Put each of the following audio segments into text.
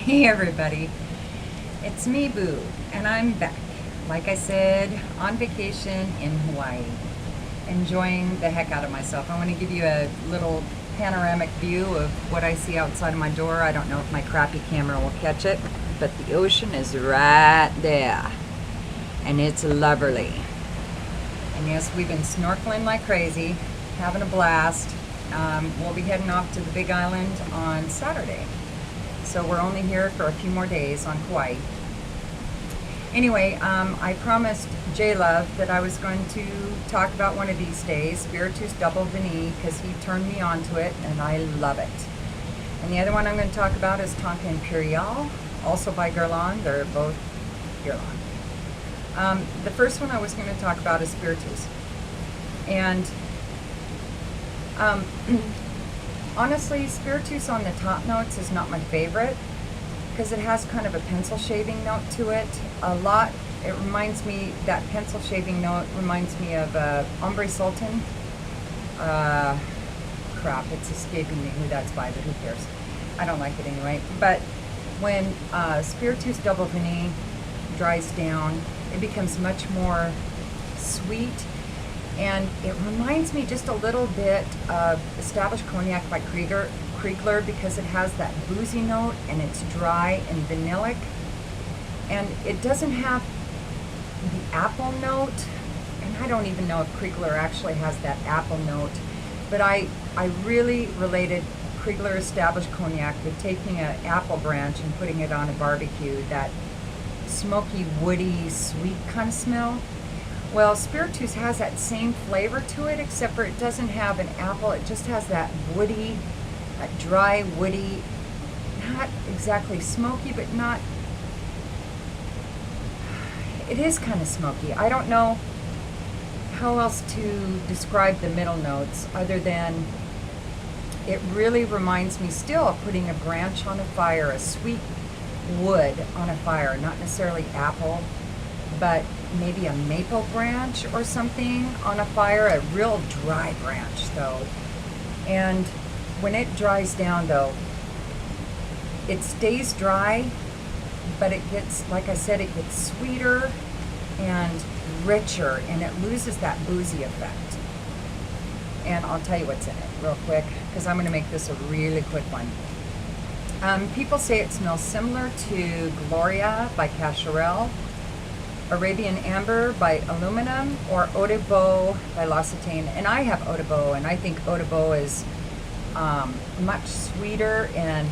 Hey everybody, it's me Boo, and I'm back. Like I said, on vacation in Hawaii, enjoying the heck out of myself. I want to give you a little panoramic view of what I see outside of my door. I don't know if my crappy camera will catch it, but the ocean is right there, and it's lovely. And yes, we've been snorkeling like crazy, having a blast. We'll be heading off to the Big Island on Saturday. So we're only here for a few more days on Kauai. Anyway, I promised J-Love that I was going to talk about one of these days, Spiritueuse Double Vanille, because he turned me on to it, and I love it. And the other one I'm going to talk about is Tonka Imperiale, also by Guerlain. They're both Guerlain. The first one I was going to talk about is Spiritueuse. And honestly, Spiritueuse on the top notes is not my favorite because it has kind of a pencil shaving note to it. It reminds me, that pencil shaving note reminds me of Ombre Sultan. Crap, it's escaping me who that's by, but who cares? I don't like it anyway. But when Spiritueuse Double Vanille dries down, it becomes much more sweet. And it reminds me just a little bit of Established Cognac by Kriegler because it has that boozy note and it's dry and vanillic. And it doesn't have the apple note. And I don't even know if Kriegler actually has that apple note. But I really related Kriegler Established Cognac with taking an apple branch and putting it on a barbecue, that smoky, woody, sweet kind of smell. Well, Spiritueuse has that same flavor to it, except for it doesn't have an apple. It just has that woody, that dry, woody, not exactly smoky, but not, it is kind of smoky. I don't know how else to describe the middle notes other than it really reminds me still of putting a branch on a fire, a sweet wood on a fire, not necessarily apple, but maybe a maple branch or something on a fire, a real dry branch though. And when it dries down though, it stays dry, but it gets, like I said, it gets sweeter and richer, and it loses that boozy effect. And I'll tell you what's in it real quick, because I'm going to make this a really quick one. People say it smells similar to Gloria by Cacharel, Arabian Amber by Aluminum, or Eau de Beau by L'Occitane. And I have Eau de Beau, and I think Eau de Beau is much sweeter and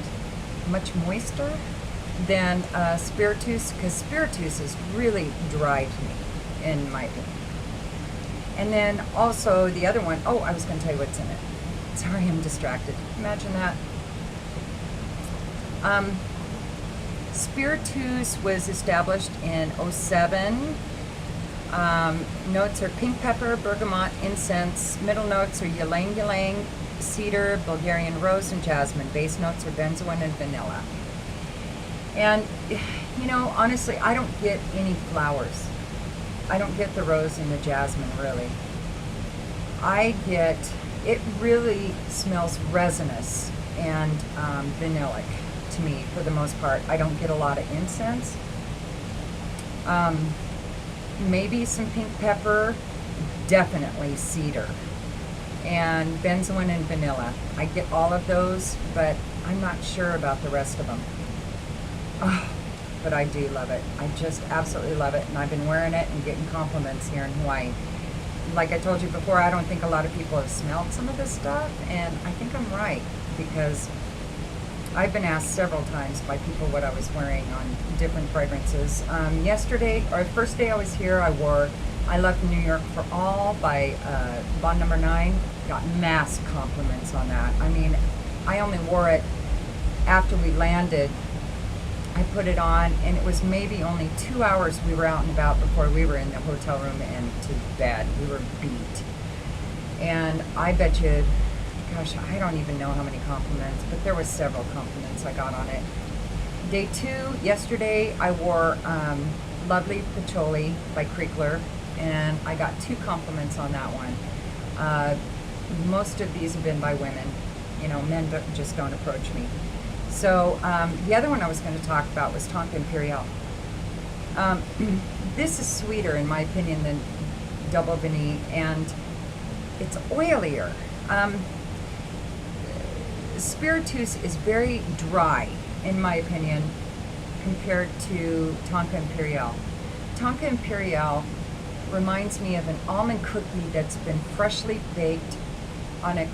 much moister than Spiritueuse, because Spiritueuse is really dry to me, in my opinion. And then also the other one, oh, I was going to tell you what's in it. Sorry, I'm distracted. Imagine that. Spiritueuse was established in '07. Notes are pink pepper, bergamot, incense. Middle notes are ylang ylang, cedar, Bulgarian rose, and jasmine. Base notes are benzoin and vanilla. And, you know, honestly, I don't get any flowers. I don't get the rose and the jasmine, really. It really smells resinous and vanillic to me for the most part. I don't get a lot of incense. Maybe some pink pepper, definitely cedar, and benzoin and vanilla. I get all of those, but I'm not sure about the rest of them. Oh, but I do love it. I just absolutely love it, and I've been wearing it and getting compliments here in Hawaii. Like I told you before, I don't think a lot of people have smelled some of this stuff, and I think I'm right, because I've been asked several times by people what I was wearing on different fragrances. Yesterday, or first day I was here, I wore I Left New York for All by Bond Number 9. Got mass compliments on that. I mean, I only wore it after we landed. I put it on, and it was maybe only 2 hours we were out and about before we were in the hotel room and to bed. We were beat. And I bet you, gosh, I don't even know how many compliments, but there was several compliments I got on it. Day 2, yesterday, I wore Lovely Patchouli by Kriegler, and I got 2 compliments on that one. Most of these have been by women. You know, men just don't approach me. So the other one I was going to talk about was Tonka Imperiale. This is sweeter, in my opinion, than Double Vanille, and it's oilier. Spiritueuse is very dry, in my opinion, compared to Tonka Imperiale. Tonka Imperiale reminds me of an almond cookie that's been freshly baked on a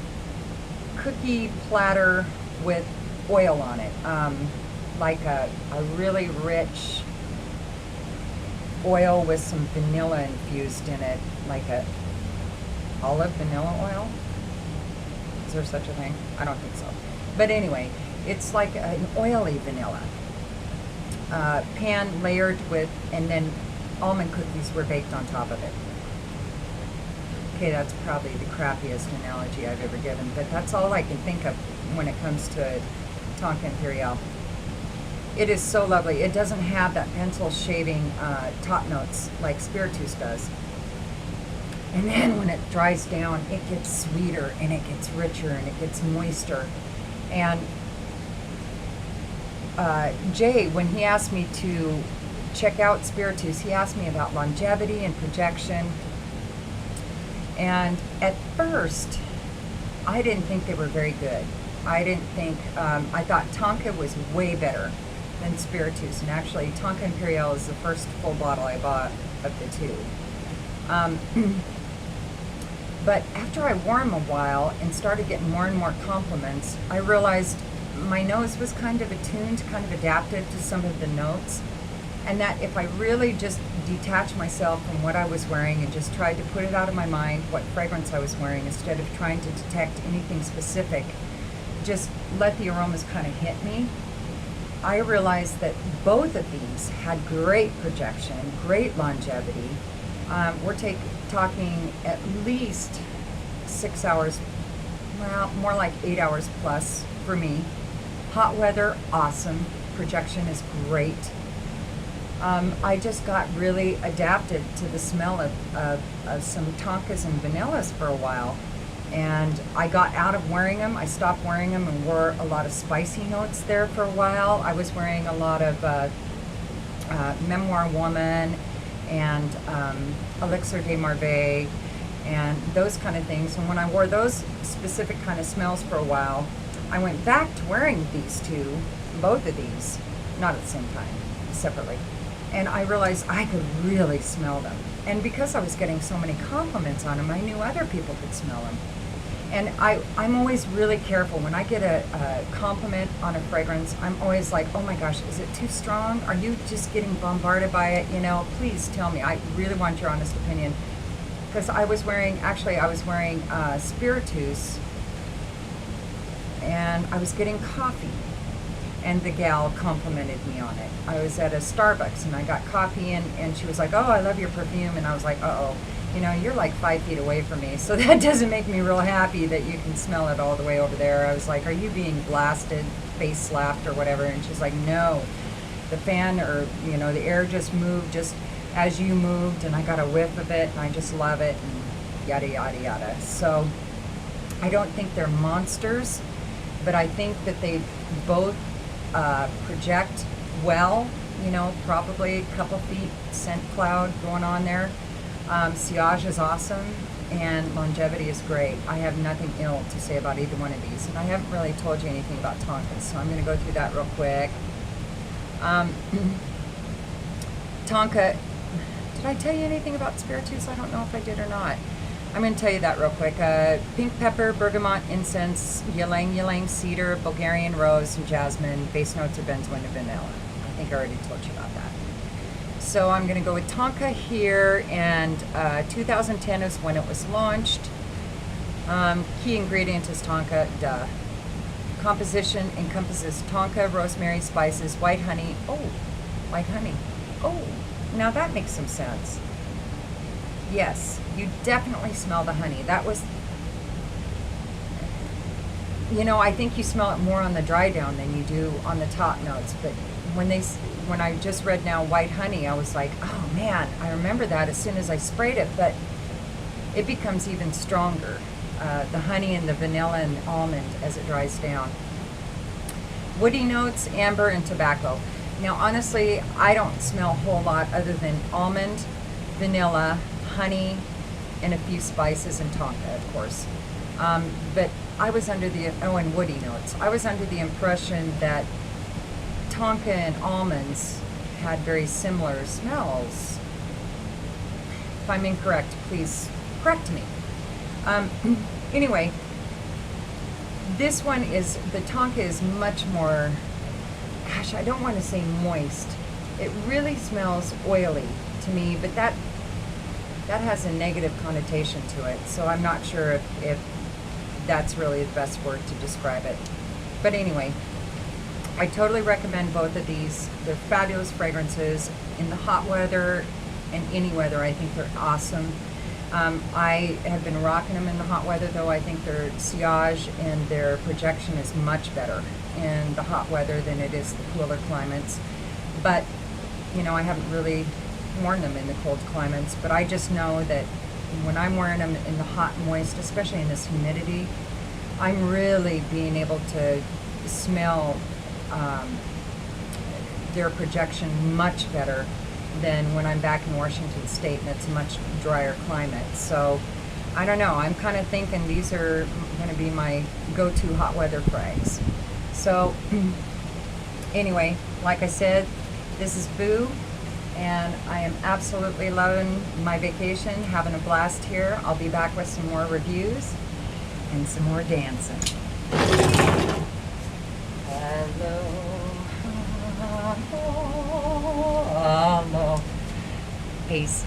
cookie platter with oil on it, like a really rich oil with some vanilla infused in it, like a olive vanilla oil. Is there such a thing? I don't think so. But anyway, it's like an oily vanilla. Pan layered with, and then almond cookies were baked on top of it. Okay, that's probably the crappiest analogy I've ever given, but that's all I can think of when it comes to Tonka Imperiale. It is so lovely. It doesn't have that pencil shaving top notes like Spiritueuse does. And then when it dries down, it gets sweeter and it gets richer and it gets moister. And Jay, when he asked me to check out Spiritueuse, he asked me about longevity and projection. And at first, I didn't think they were very good. I didn't think, I thought Tonka was way better than Spiritueuse. And actually, Tonka Imperiale is the first full bottle I bought of the two. But after I wore them a while and started getting more and more compliments, I realized my nose was kind of attuned, kind of adapted to some of the notes. And that if I really just detached myself from what I was wearing and just tried to put it out of my mind, what fragrance I was wearing, instead of trying to detect anything specific, just let the aromas kind of hit me, I realized that both of these had great projection, great longevity. We're talking at least 6 hours, well, more like 8 hours plus for me. Hot weather, awesome. Projection is great. I just got really adapted to the smell of some Tonkas and vanillas for a while. And I got out of wearing them. I stopped wearing them and wore a lot of spicy notes there for a while. I was wearing a lot of Memoir Woman and Elixir de Marveille and those kind of things. And when I wore those specific kind of smells for a while, I went back to wearing these two, both of these, not at the same time, separately. And I realized I could really smell them. And because I was getting so many compliments on them, I knew other people could smell them. And I'm always really careful. When I get a compliment on a fragrance, I'm always like, oh my gosh, is it too strong? Are you just getting bombarded by it? You know, please tell me. I really want your honest opinion. Because I was wearing Spiritueuse, and I was getting coffee. And the gal complimented me on it. I was at a Starbucks and I got coffee and she was like, oh, I love your perfume. And I was like, uh-oh, you know, you're like 5 feet away from me. So that doesn't make me real happy that you can smell it all the way over there. I was like, are you being blasted, face slapped or whatever? And she's like, no, the fan or, you know, the air just moved just as you moved and I got a whiff of it and I just love it and yada, yada, yada. So I don't think they're monsters, but I think that they both project well, you know, probably a couple feet scent cloud going on there. Sillage is awesome and longevity is great. I have nothing ill to say about either one of these, and I haven't really told you anything about Tonkas, so I'm going to go through that real quick. Tonka, did I tell you anything about Spiritueuse? I don't know if I did or not. I'm going to tell you that real quick. Pink pepper, bergamot, incense, ylang ylang, cedar, Bulgarian rose, and jasmine. Base notes are benzoin and vanilla. I think I already told you about that. So I'm going to go with Tonka here, and 2010 is when it was launched. Key ingredient is Tonka, duh. Composition encompasses Tonka, rosemary, spices, white honey. Oh, white honey. Oh, now that makes some sense. Yes, you definitely smell the honey. That was, you know, I think you smell it more on the dry down than you do on the top notes. But when I just read now white honey, I was like, oh man, I remember that as soon as I sprayed it. But it becomes even stronger, the honey and the vanilla and almond as it dries down. Woody notes, amber, and tobacco. Now, honestly, I don't smell a whole lot other than almond, vanilla, honey, and a few spices and tonka, of course. But I was under the, and woody notes. I was under the impression that tonka and almonds had very similar smells. If I'm incorrect, please correct me. Anyway, this one is, the tonka is much more, gosh, I don't want to say moist. It really smells oily to me, but that has a negative connotation to it, so I'm not sure if that's really the best word to describe it. But anyway, I totally recommend both of these. They're fabulous fragrances in the hot weather and any weather. I think they're awesome. I have been rocking them in the hot weather, though. I think their sillage and their projection is much better in the hot weather than it is the cooler climates. But, you know, I haven't really worn them in the cold climates, but I just know that when I'm wearing them in the hot and moist, especially in this humidity, I'm really being able to smell their projection much better than when I'm back in Washington State and it's a much drier climate. So I don't know, I'm kind of thinking these are going to be my go-to hot weather frags. So anyway, like I said, this is Boo, and I am absolutely loving my vacation, having a blast here. I'll be back with some more reviews and some more dancing. Hello, hello. Peace.